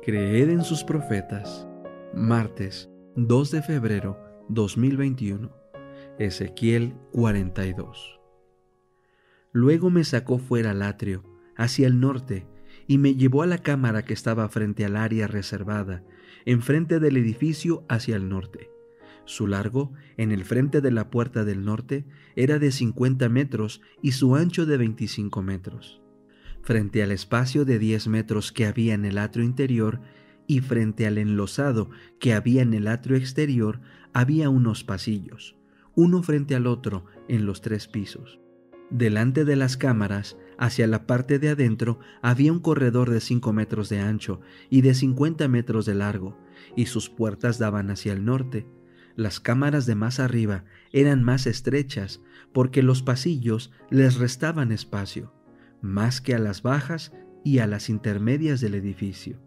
Creed en sus profetas. Martes 2 de febrero 2021. Ezequiel 42. Luego me sacó fuera al atrio, hacia el norte, y me llevó a la cámara que estaba frente al área reservada, enfrente del edificio hacia el norte. Su largo, en el frente de la puerta del norte, era de 50 metros y su ancho de 25 metros. Frente al espacio de 10 metros que había en el atrio interior y frente al enlosado que había en el atrio exterior, había unos pasillos, uno frente al otro en los 3 pisos. Delante de las cámaras, hacia la parte de adentro, había un corredor de 5 metros de ancho y de 50 metros de largo, y sus puertas daban hacia el norte. Las cámaras de más arriba eran más estrechas, porque los pasillos les restaban espacio, más que a las bajas y a las intermedias del edificio.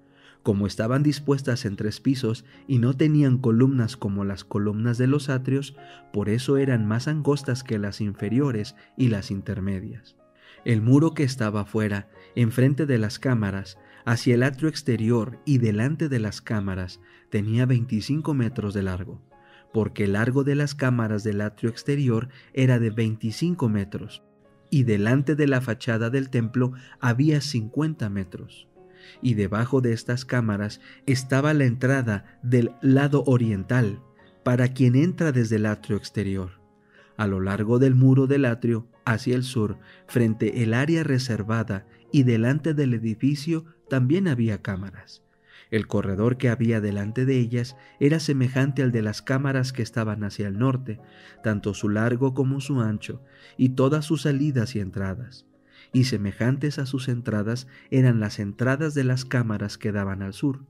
Como estaban dispuestas en 3 pisos y no tenían columnas como las columnas de los atrios, por eso eran más angostas que las inferiores y las intermedias. El muro que estaba afuera, enfrente de las cámaras, hacia el atrio exterior y delante de las cámaras, tenía 25 metros de largo, porque el largo de las cámaras del atrio exterior era de 25 metros, y delante de la fachada del templo había 50 metros. Y debajo de estas cámaras estaba la entrada del lado oriental, para quien entra desde el atrio exterior. A lo largo del muro del atrio, hacia el sur, frente el área reservada y delante del edificio, también había cámaras. El corredor que había delante de ellas era semejante al de las cámaras que estaban hacia el norte, tanto su largo como su ancho, y todas sus salidas y entradas. Y semejantes a sus entradas eran las entradas de las cámaras que daban al sur.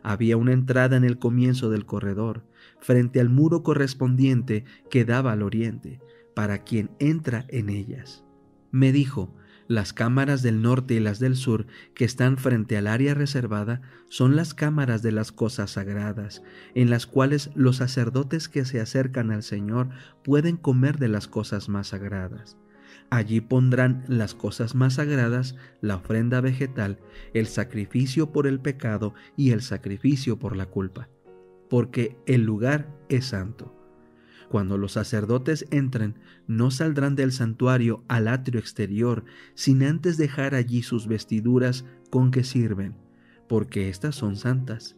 Había una entrada en el comienzo del corredor, frente al muro correspondiente que daba al oriente, para quien entra en ellas. Me dijo: las cámaras del norte y las del sur, que están frente al área reservada, son las cámaras de las cosas sagradas, en las cuales los sacerdotes que se acercan al Señor pueden comer de las cosas más sagradas. Allí pondrán las cosas más sagradas, la ofrenda vegetal, el sacrificio por el pecado y el sacrificio por la culpa, porque el lugar es santo. Cuando los sacerdotes entren, no saldrán del santuario al atrio exterior, sin antes dejar allí sus vestiduras con que sirven, porque éstas son santas.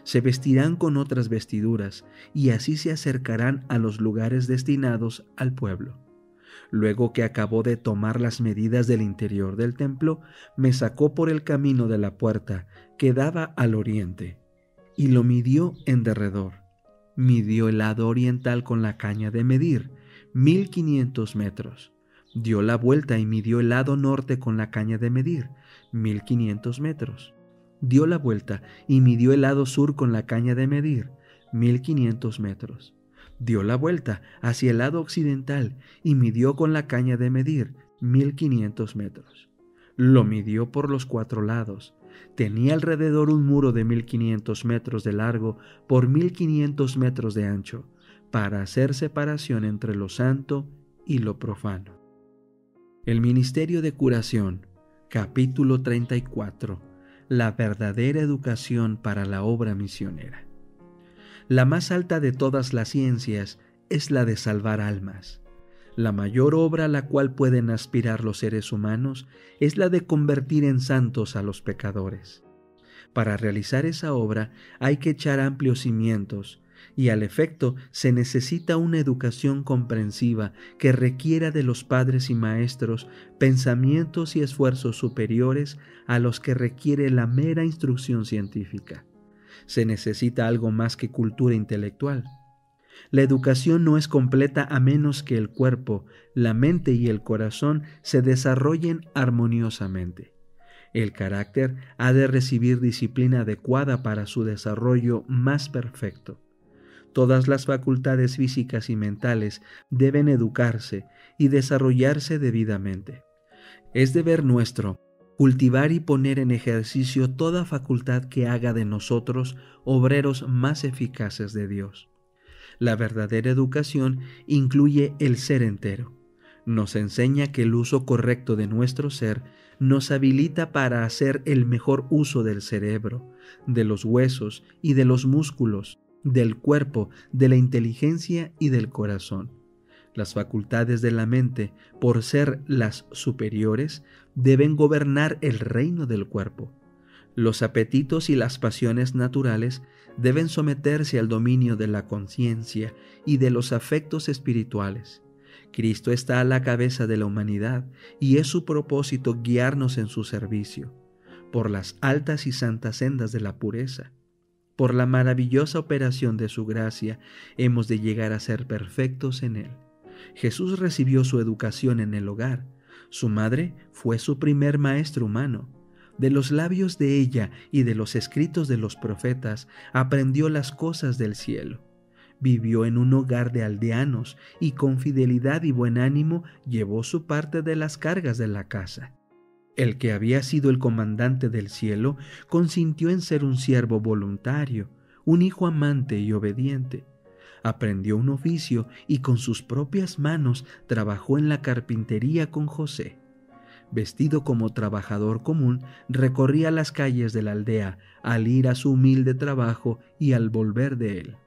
Se vestirán con otras vestiduras, y así se acercarán a los lugares destinados al pueblo. Luego que acabó de tomar las medidas del interior del templo, me sacó por el camino de la puerta que daba al oriente, y lo midió en derredor. Midió el lado oriental con la caña de medir, 1500 metros. Dio la vuelta y midió el lado norte con la caña de medir, 1500 metros. Dio la vuelta y midió el lado sur con la caña de medir, 1500 metros. Dio la vuelta hacia el lado occidental y midió con la caña de medir, 1500 metros. Lo midió por los 4 lados. Tenía alrededor un muro de 1500 metros de largo por 1500 metros de ancho, para hacer separación entre lo santo y lo profano. El ministerio de curación, capítulo 34. La verdadera educación para la obra misionera. La más alta de todas las ciencias es la de salvar almas. La mayor obra a la cual pueden aspirar los seres humanos es la de convertir en santos a los pecadores. Para realizar esa obra hay que echar amplios cimientos, y al efecto se necesita una educación comprensiva que requiera de los padres y maestros pensamientos y esfuerzos superiores a los que requiere la mera instrucción científica. Se necesita algo más que cultura intelectual. La educación no es completa a menos que el cuerpo, la mente y el corazón se desarrollen armoniosamente. El carácter ha de recibir disciplina adecuada para su desarrollo más perfecto. Todas las facultades físicas y mentales deben educarse y desarrollarse debidamente. Es deber nuestro cultivar y poner en ejercicio toda facultad que haga de nosotros obreros más eficaces de Dios. La verdadera educación incluye el ser entero. Nos enseña que el uso correcto de nuestro ser nos habilita para hacer el mejor uso del cerebro, de los huesos y de los músculos, del cuerpo, de la inteligencia y del corazón. Las facultades de la mente, por ser las superiores, deben gobernar el reino del cuerpo. Los apetitos y las pasiones naturales deben someterse al dominio de la conciencia y de los afectos espirituales. Cristo está a la cabeza de la humanidad y es su propósito guiarnos en su servicio, por las altas y santas sendas de la pureza. Por la maravillosa operación de su gracia hemos de llegar a ser perfectos en Él. Jesús recibió su educación en el hogar. Su madre fue su primer maestro humano. De los labios de ella y de los escritos de los profetas aprendió las cosas del cielo. Vivió en un hogar de aldeanos y con fidelidad y buen ánimo llevó su parte de las cargas de la casa. El que había sido el comandante del cielo consintió en ser un siervo voluntario, un hijo amante y obediente. Aprendió un oficio y con sus propias manos trabajó en la carpintería con José. Vestido como trabajador común, recorría las calles de la aldea al ir a su humilde trabajo y al volver de él.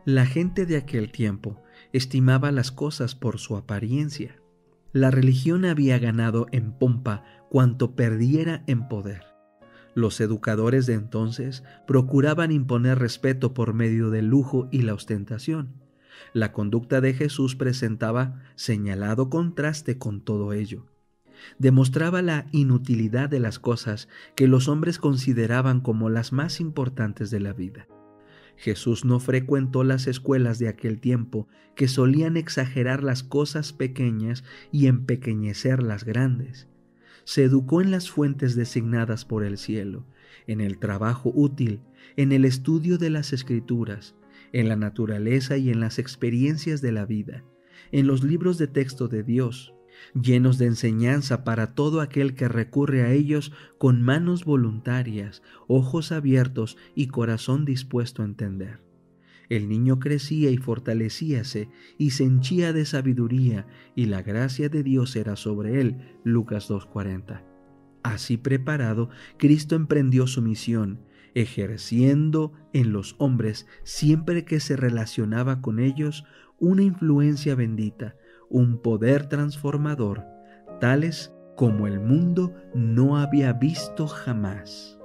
La gente de aquel tiempo estimaba las cosas por su apariencia. La religión había ganado en pompa cuanto perdiera en poder. Los educadores de entonces procuraban imponer respeto por medio del lujo y la ostentación. La conducta de Jesús presentaba señalado contraste con todo ello. Demostraba la inutilidad de las cosas que los hombres consideraban como las más importantes de la vida. Jesús no frecuentó las escuelas de aquel tiempo que solían exagerar las cosas pequeñas y empequeñecer las grandes. Se educó en las fuentes designadas por el cielo, en el trabajo útil, en el estudio de las Escrituras, en la naturaleza y en las experiencias de la vida, en los libros de texto de Dios, llenos de enseñanza para todo aquel que recurre a ellos con manos voluntarias, ojos abiertos y corazón dispuesto a entender. El niño crecía y fortalecíase y se henchía de sabiduría, y la gracia de Dios era sobre él. Lucas 2:40. Así preparado, Cristo emprendió su misión, ejerciendo en los hombres, siempre que se relacionaba con ellos, una influencia bendita, un poder transformador, tales como el mundo no había visto jamás.